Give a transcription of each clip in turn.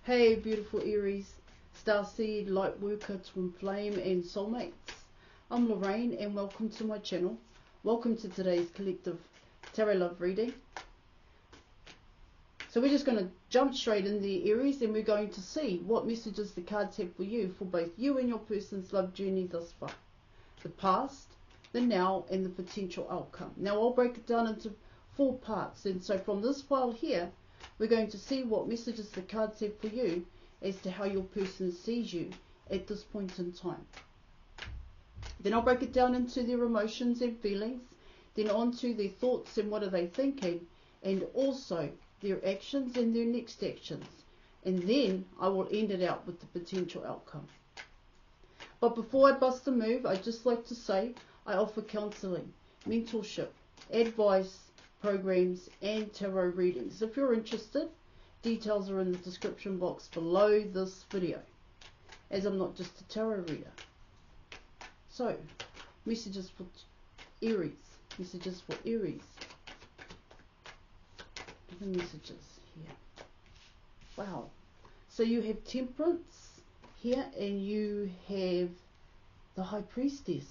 Hey beautiful Aries, Starseed, Lightworker, Twin Flame and Soulmates. I'm Lorraine and welcome to my channel. Welcome to today's collective tarot love reading. So we're just going to jump straight in the Aries and we're going to see what messages the cards have for you for both you and your person's love journey thus far. The past, the now and the potential outcome. Now I'll break it down into 4 parts, and so from this file here we're going to see what messages the cards have for you as to how your person sees you at this point in time. Then I'll break it down into their emotions and feelings, then on to their thoughts and what are they thinking, and also their actions and their next actions. And then I will end it out with the potential outcome. But before I bust a move, I'd just like to say I offer counselling, mentorship, advice, programs and tarot readings. If you're interested, details are in the description box below this video, as I'm not just a tarot reader. So, messages for Aries. Messages for Aries. The messages here. Wow. So you have Temperance here and you have the High Priestess.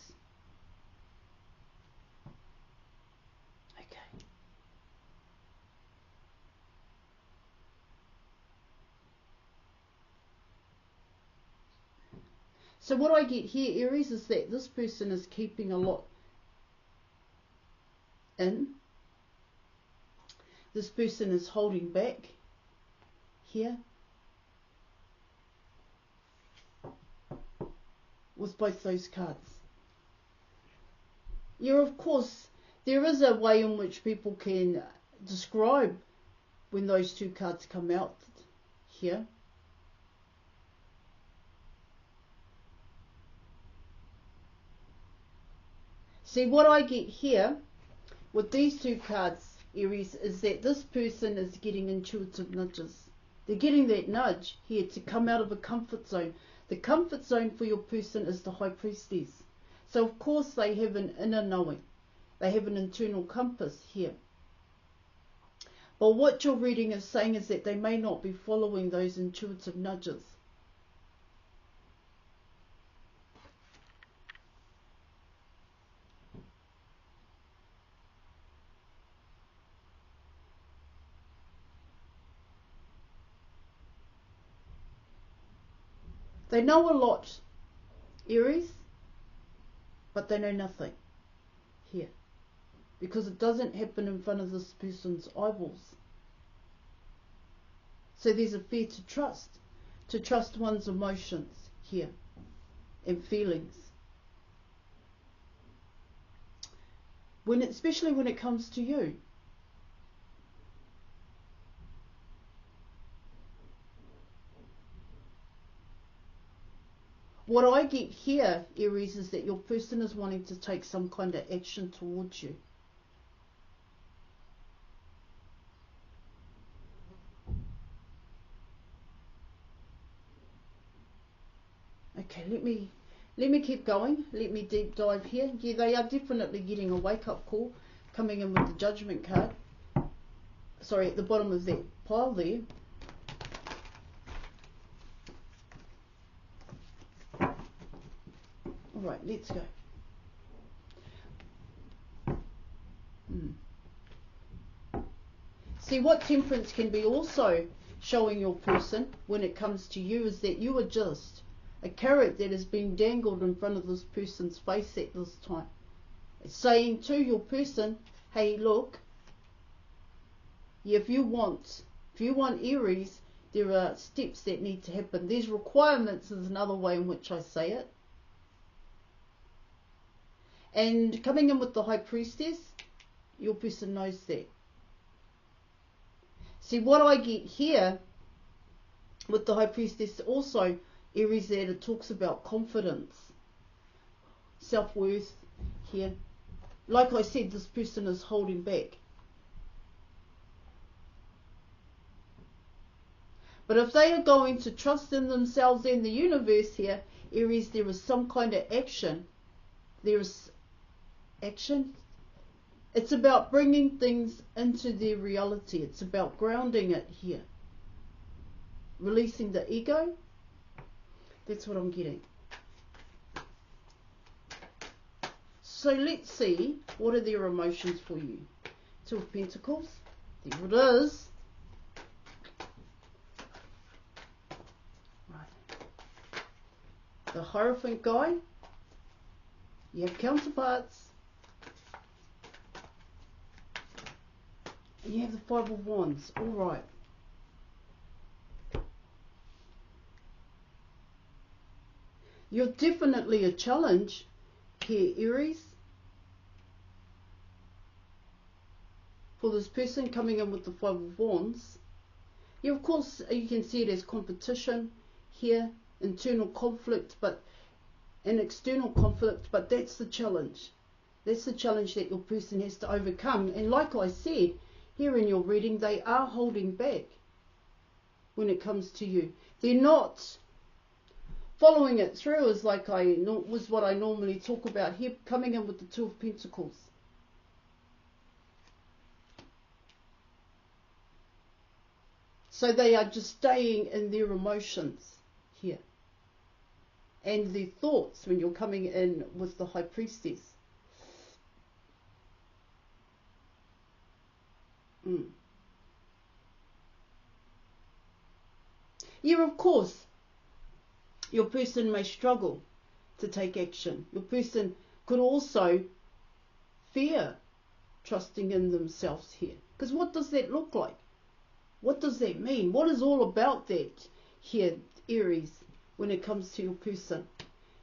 So what I get here, Aries, is that this person is keeping a lot in. This person is holding back here with both those cards. Yeah, of course, there is a way in which people can describe when those 2 cards come out here. See, what I get here with these 2 cards, Aries, is that this person is getting intuitive nudges. They're getting that nudge here to come out of a comfort zone. The comfort zone for your person is the High Priestess. So, of course, they have an inner knowing. They have an internal compass here. But what your reading is saying is that they may not be following those intuitive nudges. They know a lot, Aries, but they know nothing here, because it doesn't happen in front of this person's eyeballs. So there's a fear to trust one's emotions here and feelings. Especially when it comes to you. What I get here, Aries, is that your person is wanting to take some kind of action towards you. Okay, let me keep going. Let me deep dive here. Yeah, they are definitely getting a wake-up call coming in with the Judgment card. Sorry, at the bottom of that pile there. Alright, let's go. See, what Temperance can be also showing your person when it comes to you is that you are just a carrot that has been dangled in front of this person's face at this time. It's saying to your person, hey, look, if you want Aries, there are steps that need to happen. There's requirements is another way in which I say it. And coming in with the High Priestess, your person knows that. See, what I get here with the High Priestess also, Aries, that it talks about confidence, self-worth here. Like I said, this person is holding back. But if they are going to trust in themselves and the universe here, Aries, there is some kind of action. There is action. It's about bringing things into their reality. It's about grounding it here. releasing the ego. That's what I'm getting. So let's see, what are their emotions for you? Two of Pentacles. There it is. Right. The Hierophant guy. You have counterparts. And you have the Five of Wands. All right. You're definitely a challenge here, Aries. For this person coming in with the Five of Wands. Yeah, of course, you can see it as competition here, internal conflict, but an external conflict, but that's the challenge. That's the challenge that your person has to overcome. And like I said, here in your reading, they are holding back when it comes to you. They're not following it through, as like was what I normally talk about here, coming in with the Two of Pentacles. So they are just staying in their emotions here. And their thoughts when you're coming in with the High Priestess. Yeah, of course, your person may struggle to take action. Your person could also fear trusting in themselves here. Because what does that look like? What does that mean? What is all about that here, Aries, when it comes to your person?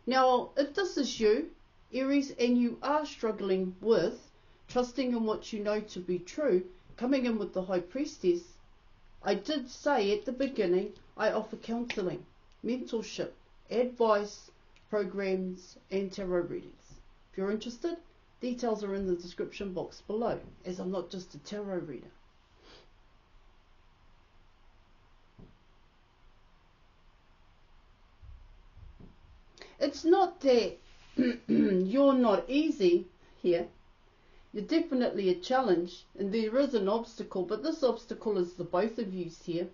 Now, if this is you, Aries, and you are struggling with trusting in what you know to be true, coming in with the High Priestess, I did say at the beginning, I offer counselling, mentorship, advice, programs, and tarot readings. If you're interested, details are in the description box below, as I'm not just a tarot reader. It's not that you're not easy here. You're definitely a challenge, and there is an obstacle, but this obstacle is the both of you here.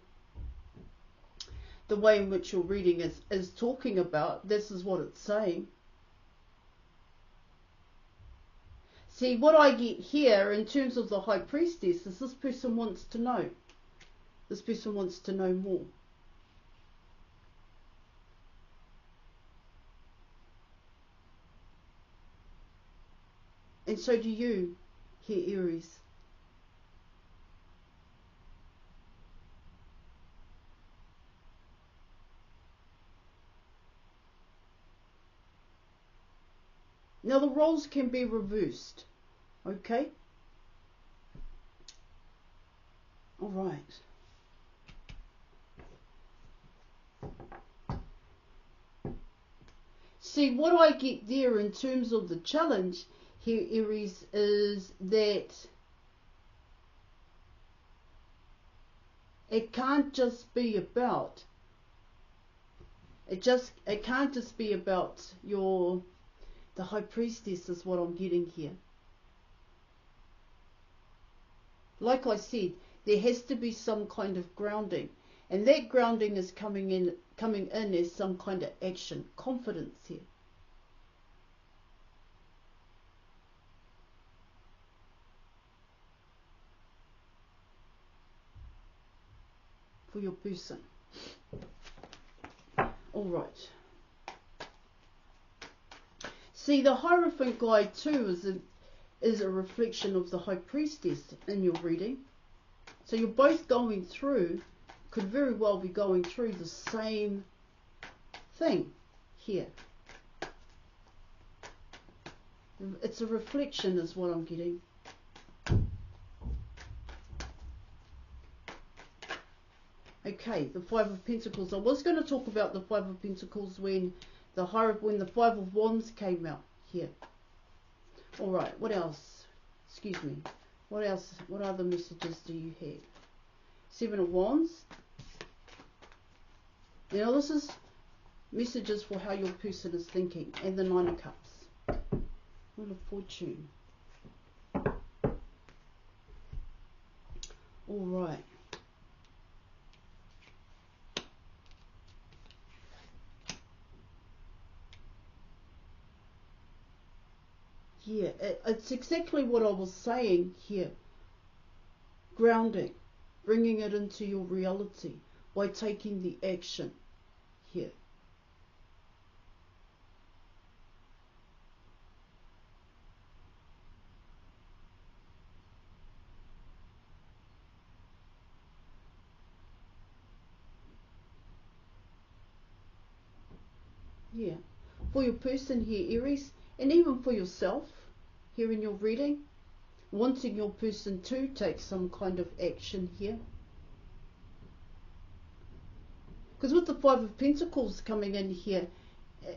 The way in which your reading is talking about, this is what it's saying. See, what I get here in terms of the High Priestess is this person wants to know. This person wants to know more. And so do you here, Aries. Now the roles can be reversed, okay? All right. See, what I get there in terms of the challenge here, Aries, is that it can't just be about it can't just be about the High Priestess is what I'm getting here. Like I said, there has to be some kind of grounding, and that grounding is coming in as some kind of action, confidence here. For your person. All right. See, the Hierophant guy too is a reflection of the High Priestess in your reading. So you're both going through, could very well be going through the same thing here. It's a reflection is what I'm getting. Okay, the Five of Pentacles. I was going to talk about the Five of Pentacles when the Five of Wands came out here. All right, what else? Excuse me. What else? What other messages do you have? Seven of Wands. Now this is messages for how your person is thinking, and the Nine of Cups. Wheel of Fortune. All right. Yeah, it's exactly what I was saying here. Grounding, bringing it into your reality by taking the action here. Yeah, for your person here, Aries, and even for yourself here in your reading, wanting your person to take some kind of action here. Because with the Five of Pentacles coming in here,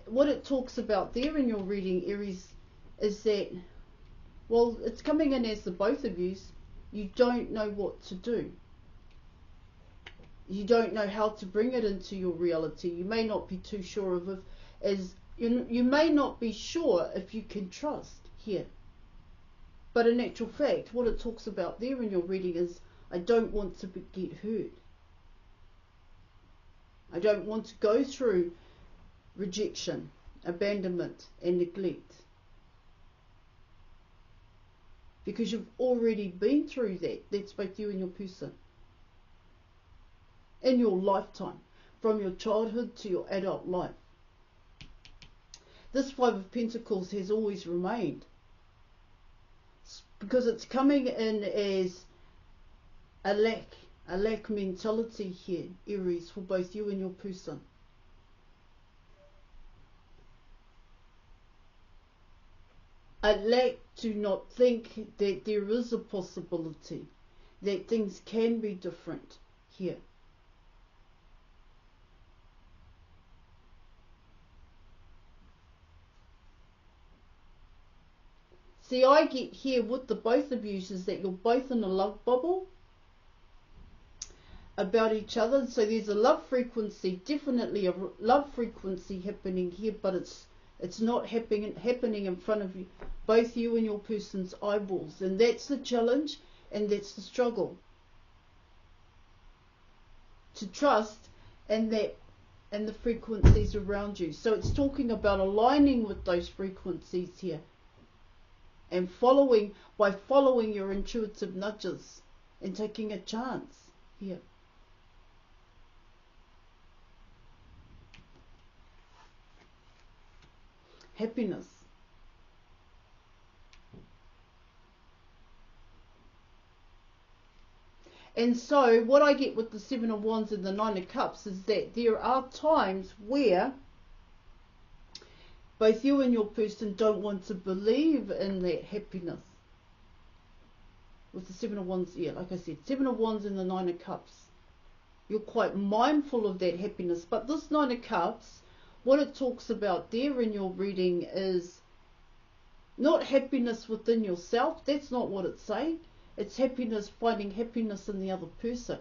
what it talks about there in your reading, Aries, is that, well, it's coming in as the both of yous, you don't know what to do. You don't know how to bring it into your reality. You may not be too sure of you may not be sure if you can trust here. But in actual fact, what it talks about there in your reading is, I don't want to get hurt. I don't want to go through rejection, abandonment and neglect. Because you've already been through that. That's both you and your person. In your lifetime, from your childhood to your adult life. This Five of Pentacles has always remained. Because it's coming in as a lack mentality here, Aries, for both you and your person. A lack to not think that there is a possibility, that things can be different here. See, I get here with the both of you is that you're both in a love bubble about each other. So there's a love frequency, definitely a love frequency happening here, but it's not happening in front of you, both you and your person's eyeballs. And that's the challenge and that's the struggle. To trust and the frequencies around you. So it's talking about aligning with those frequencies here. And by following your intuitive nudges and taking a chance here. Happiness. And so what I get with the Seven of Wands and the Nine of Cups is that there are times where both you and your person don't want to believe in that happiness. With the Seven of Wands, yeah, like I said, Seven of Wands and the Nine of Cups. You're quite mindful of that happiness. But this Nine of Cups, what it talks about there in your reading is not happiness within yourself. That's not what it's saying. It's happiness, finding happiness in the other person.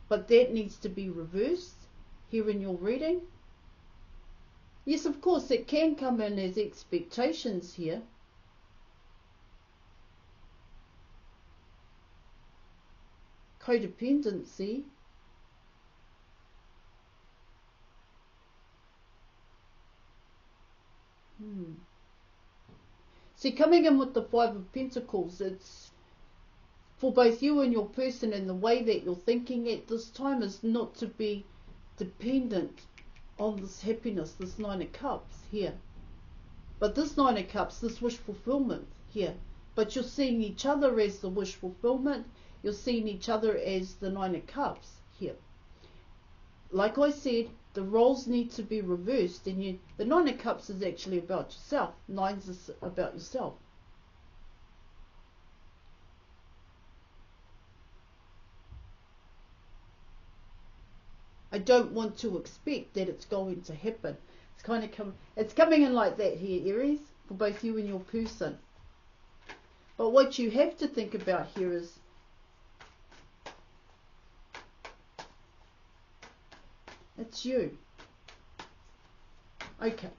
But that needs to be reversed here in your reading. Yes, of course, it can come in as expectations here. Codependency. See, coming in with the Five of Pentacles, it's for both you and your person, and the way that you're thinking at this time is not to be dependent on this happiness, this Nine of Cups here. But this Nine of Cups, this wish fulfillment here. But you're seeing each other as the wish fulfillment. You're seeing each other as the Nine of Cups here. Like I said, the roles need to be reversed. And the Nine of Cups is actually about yourself. Nines is about yourself. I don't want to expect that it's going to happen. It's kind of it's coming in like that here, Aries, for both you and your person. But what you have to think about here is it's you. Okay.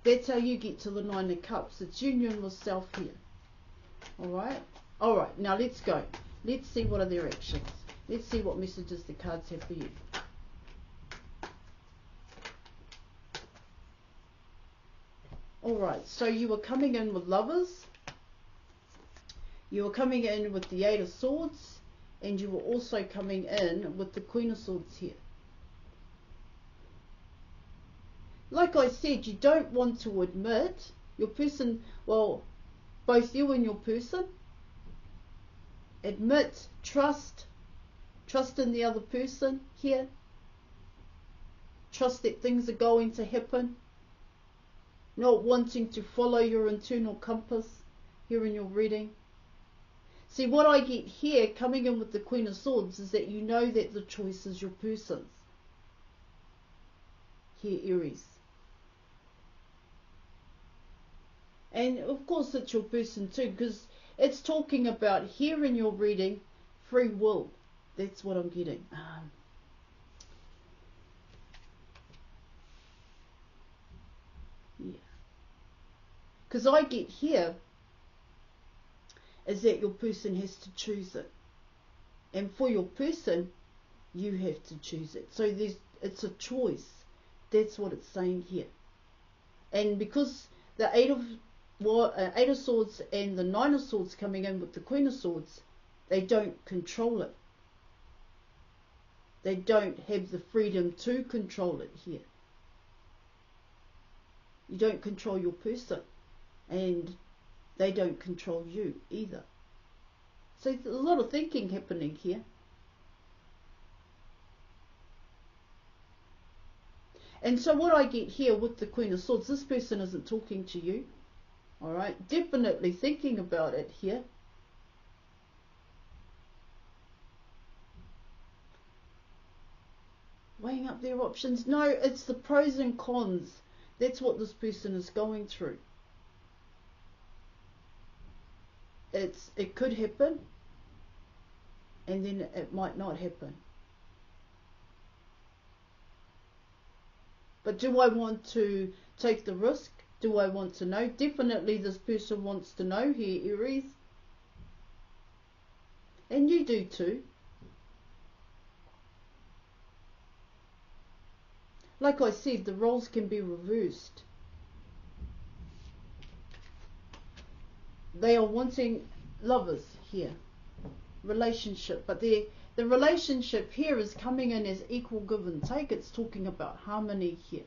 That's how you get to the Nine of Cups. It's union with self here. Alright? Alright, now let's go. Let's see what are their actions. Let's see what messages the cards have for you. Alright, so you were coming in with Lovers. You were coming in with the Eight of Swords. And you were also coming in with the Queen of Swords here. Like I said, you don't want to admit your person, well, both you and your person, admit, trust in the other person here. Trust that things are going to happen. Not wanting to follow your internal compass here in your reading. See, what I get here coming in with the Queen of Swords is that you know that the choice is your person's. Here, Aries. And of course it's your person too, because it's talking about here in your reading, free will. That's what I'm getting. Yeah. Because I get here is that your person has to choose it. And for your person, you have to choose it. So it's a choice. That's what it's saying here. And because the Eight of Swords and the Nine of Swords coming in with the Queen of Swords, they don't control it. They don't have the freedom to control it here. You don't control your person. And they don't control you either. So there's a lot of thinking happening here. And so what I get here with the Queen of Swords, this person isn't talking to you. Alright, definitely thinking about it here. Weighing up their options. No, it's the pros and cons. That's what this person is going through. It could happen, and then it might not happen. But do I want to take the risk? Do I want to know? Definitely this person wants to know here, Aries. And you do too. Like I said, the roles can be reversed. They are wanting lovers here, relationship, but the relationship here is coming in as equal give and take. It's talking about harmony here.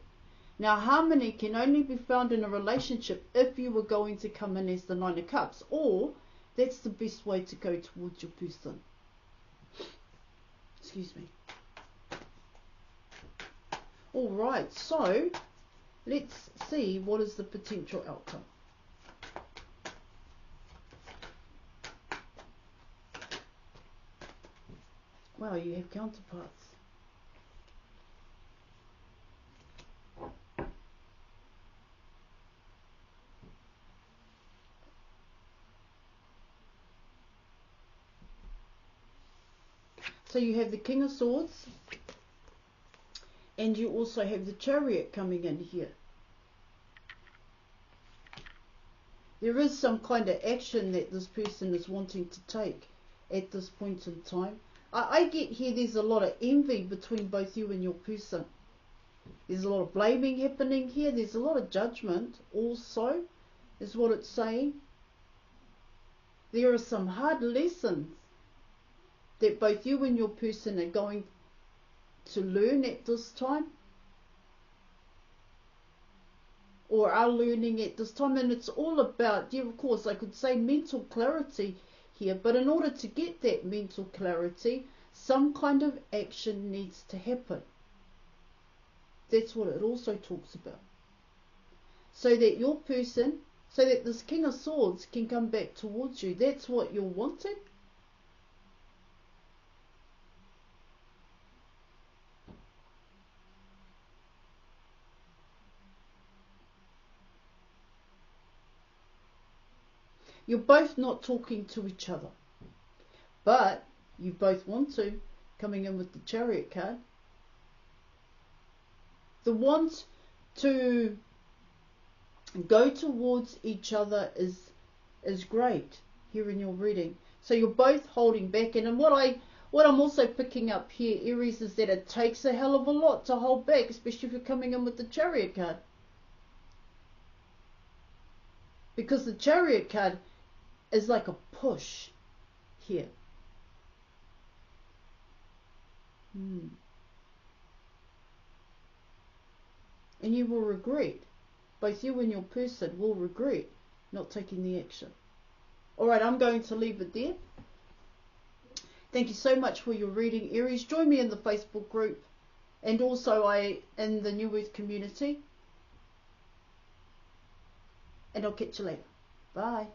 Now harmony can only be found in a relationship if you were going to come in as the Nine of Cups, or that's the best way to go towards your person. Excuse me. Alright, so let's see what is the potential outcome. Wow, you have counterparts. So you have the King of Swords, and you also have the Chariot coming in here. There is some kind of action that this person is wanting to take at this point in time. I get here there's a lot of envy between both you and your person. There's a lot of blaming happening here. There's a lot of judgment also, is what it's saying. There are some hard lessons that both you and your person are going to learn at this time, or are learning at this time. And it's all about, yeah, of course I could say mental clarity here, but in order to get that mental clarity, some kind of action needs to happen. That's what it also talks about. So that your person, so that this King of Swords can come back towards you. That's what you're wanting. You're both not talking to each other, but you both want to, coming in with the Chariot card. The want to go towards each other is great here in your reading. So you're both holding back, and what I'm also picking up here, Aries, is that it takes a hell of a lot to hold back, especially if you're coming in with the Chariot card. Because the Chariot card is like a push here. And you will regret. Both you and your person will regret not taking the action. Alright, I'm going to leave it there. Thank you so much for your reading, Aries. Join me in the Facebook group and also in the New Earth community. And I'll catch you later. Bye.